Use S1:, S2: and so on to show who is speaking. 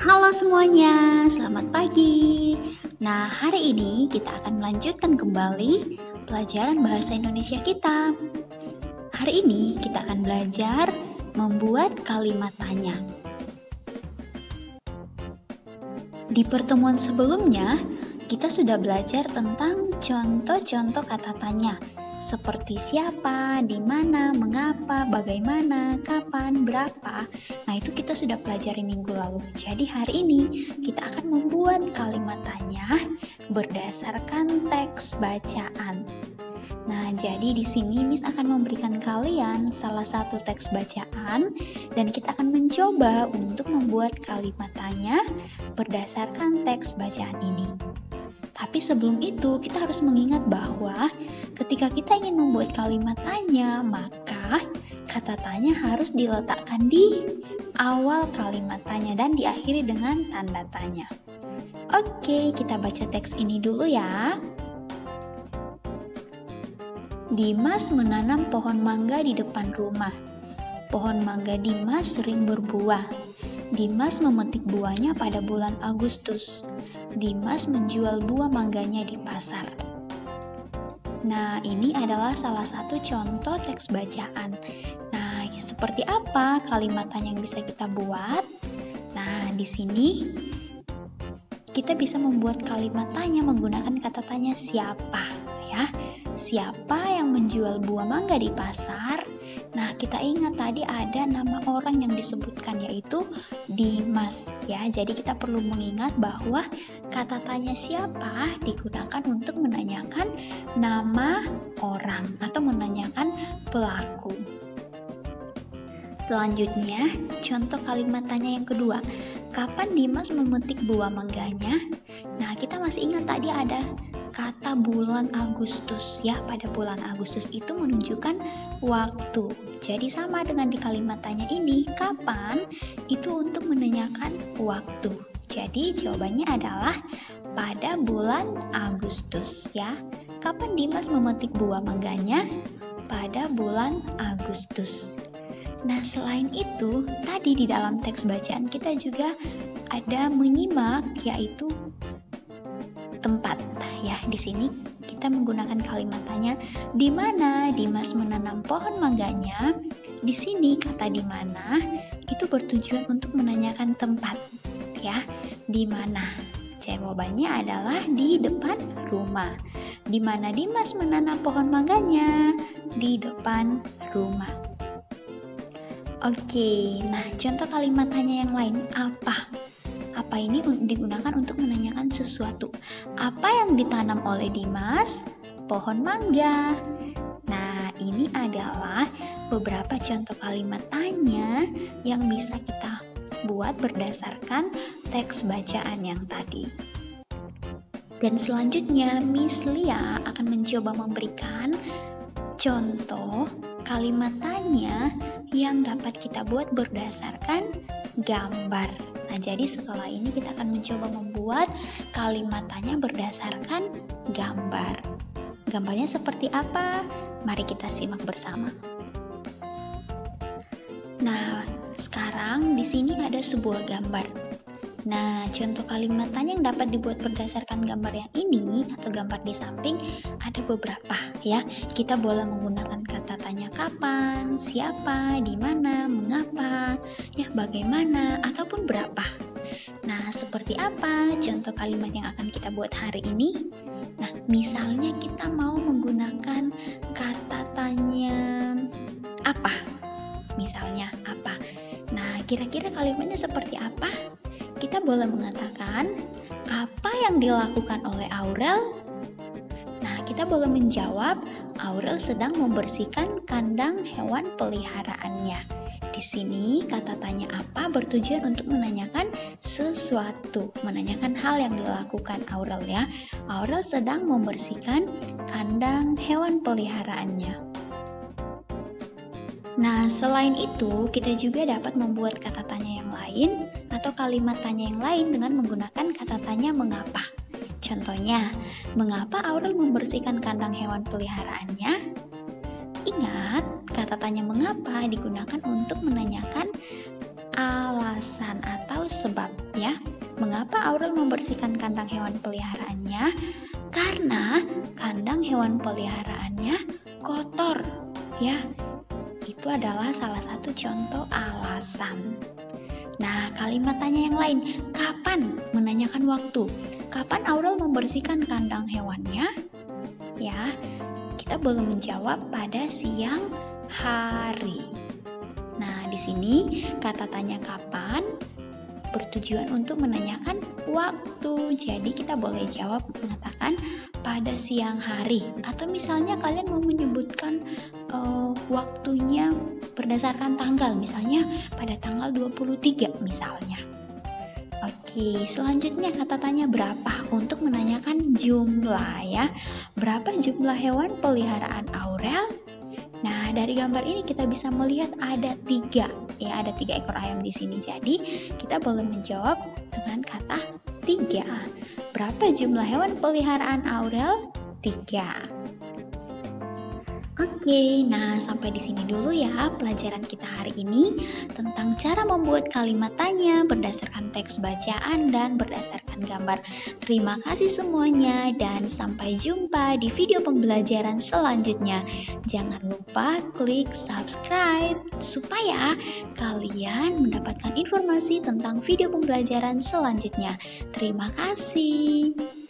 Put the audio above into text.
S1: Halo semuanya, selamat pagi. Nah, hari ini kita akan melanjutkan kembali pelajaran bahasa Indonesia kita. Hari ini kita akan belajar membuat kalimat tanya. Di pertemuan sebelumnya, kita sudah belajar tentang contoh-contoh kata tanya, seperti siapa, di mana, mengapa, bagaimana, kapan, berapa. Nah, itu kita sudah pelajari minggu lalu. Jadi hari ini kita akan membuat kalimat tanya berdasarkan teks bacaan. Nah, jadi di sini Miss akan memberikan kalian salah satu teks bacaan dan kita akan mencoba untuk membuat kalimat tanya berdasarkan teks bacaan ini. Tapi sebelum itu, kita harus mengingat bahwa ketika kita ingin membuat kalimat tanya, maka kata tanya harus diletakkan di awal kalimat tanya dan diakhiri dengan tanda tanya. Oke, kita baca teks ini dulu ya. Dimas menanam pohon mangga di depan rumah. Pohon mangga Dimas sering berbuah. Dimas memetik buahnya pada bulan Agustus. Dimas menjual buah mangganya di pasar. Nah, ini adalah salah satu contoh teks bacaan. Nah, seperti apa kalimat tanya yang bisa kita buat? Nah, di sini kita bisa membuat kalimat tanya menggunakan kata tanya siapa, ya. Siapa yang menjual buah mangga di pasar? Nah, kita ingat tadi ada nama orang yang disebutkan yaitu Dimas, ya. Jadi kita perlu mengingat bahwa kata tanya siapa digunakan untuk menanyakan nama orang atau menanyakan pelaku. Selanjutnya, contoh kalimat tanya yang kedua. Kapan Dimas memetik buah mangganya? Nah, kita masih ingat tadi ada kata bulan Agustus, ya. Pada bulan Agustus itu menunjukkan waktu. Jadi sama dengan di kalimat tanya ini, kapan itu untuk menanyakan waktu. Jadi jawabannya adalah pada bulan Agustus, ya. Kapan Dimas memetik buah mangganya? Pada bulan Agustus. Nah, selain itu, tadi di dalam teks bacaan kita juga ada menyimak, yaitu tempat, ya. Di sini kita menggunakan kalimat tanya, di mana Dimas menanam pohon mangganya. Di sini kata di mana itu bertujuan untuk menanyakan tempat, ya. Di mana? Jawabannya adalah di depan rumah. Di mana Dimas menanam pohon mangganya? Di depan rumah. Oke, nah contoh kalimat tanya yang lain, apa? Apa ini digunakan untuk menanyakan sesuatu. Apa yang ditanam oleh Dimas? Pohon mangga. Nah, ini adalah beberapa contoh kalimat tanya yang bisa kita buat berdasarkan teks bacaan yang tadi. Dan selanjutnya, Miss Lia akan mencoba memberikan contoh kalimat tanya yang dapat kita buat berdasarkan gambar. Nah, jadi setelah ini kita akan mencoba membuat kalimat tanya berdasarkan gambar. Gambarnya seperti apa? Mari kita simak bersama. Nah, sekarang di sini ada sebuah gambar. Nah, contoh kalimat tanya yang dapat dibuat berdasarkan gambar yang ini atau gambar di samping ada beberapa, ya. Kita boleh menggunakan kata tanya kapan, siapa, di mana, mengapa, ya, bagaimana, ataupun berapa. Nah, seperti apa contoh kalimat yang akan kita buat hari ini? Nah, misalnya kita mau menggunakan kata tanya apa? Misalnya apa? Nah, kira-kira kalimatnya seperti apa? Kita boleh mengatakan, apa yang dilakukan oleh Aurel? Nah, kita boleh menjawab, Aurel sedang membersihkan kandang hewan peliharaannya. Di sini, kata tanya apa bertujuan untuk menanyakan sesuatu, menanyakan hal yang dilakukan Aurel, ya. Aurel sedang membersihkan kandang hewan peliharaannya. Nah, selain itu, kita juga dapat membuat kata tanya yang lain atau kalimat tanya yang lain dengan menggunakan kata tanya mengapa. Contohnya, mengapa Aurel membersihkan kandang hewan peliharaannya? Ingat, kata tanya mengapa digunakan untuk menanyakan alasan atau sebab ya. Mengapa Aurel membersihkan kandang hewan peliharaannya? Karena kandang hewan peliharaannya kotor ya. Itu adalah salah satu contoh alasan. Nah, kalimat tanya yang lain, kapan? Menanyakan waktu. Kapan Aurel membersihkan kandang hewannya? Ya, kita boleh menjawab pada siang hari. Nah, di sini kata tanya kapan bertujuan untuk menanyakan waktu. Jadi kita boleh jawab mengatakan pada siang hari. Atau misalnya kalian mau menyebutkan waktunya berdasarkan tanggal, misalnya pada tanggal 23 misalnya. Oke, selanjutnya kata tanya berapa untuk menanyakan jumlah ya. Berapa jumlah hewan peliharaan Aurel? Nah, dari gambar ini kita bisa melihat ada 3 ya, ada 3 ekor ayam di sini. Jadi, kita boleh menjawab dengan kata 3. Berapa jumlah hewan peliharaan Aurel? 3. Oke, nah sampai di sini dulu ya pelajaran kita hari ini tentang cara membuat kalimat tanya berdasarkan teks bacaan dan berdasarkan gambar. Terima kasih semuanya dan sampai jumpa di video pembelajaran selanjutnya. Jangan lupa klik subscribe supaya kalian mendapatkan informasi tentang video pembelajaran selanjutnya. Terima kasih.